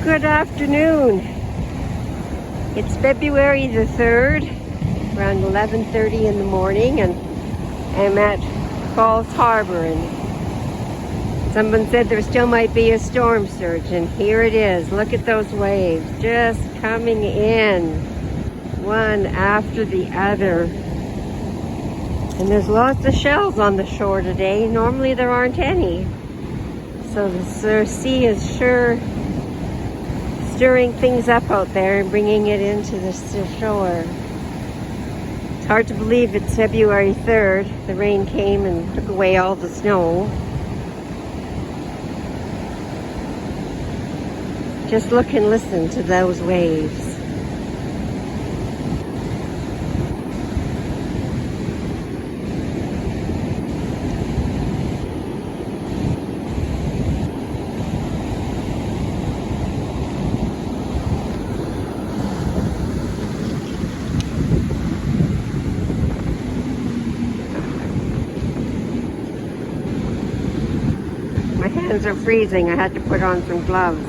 Good afternoon. It's February the 3rd, around 11:30 in the morning, and I'm at Falls Harbour, and someone said there still might be a storm surge, and here it is. Look at those waves just coming in, one after the other. And there's lots of shells on the shore today. Normally there aren't any. So the sea is sure stirring things up out there and bringing it into the shore. It's hard to believe it's February 3rd. The rain came and took away all the snow. Just look and listen to those waves. My hands are freezing. I had to put on some gloves.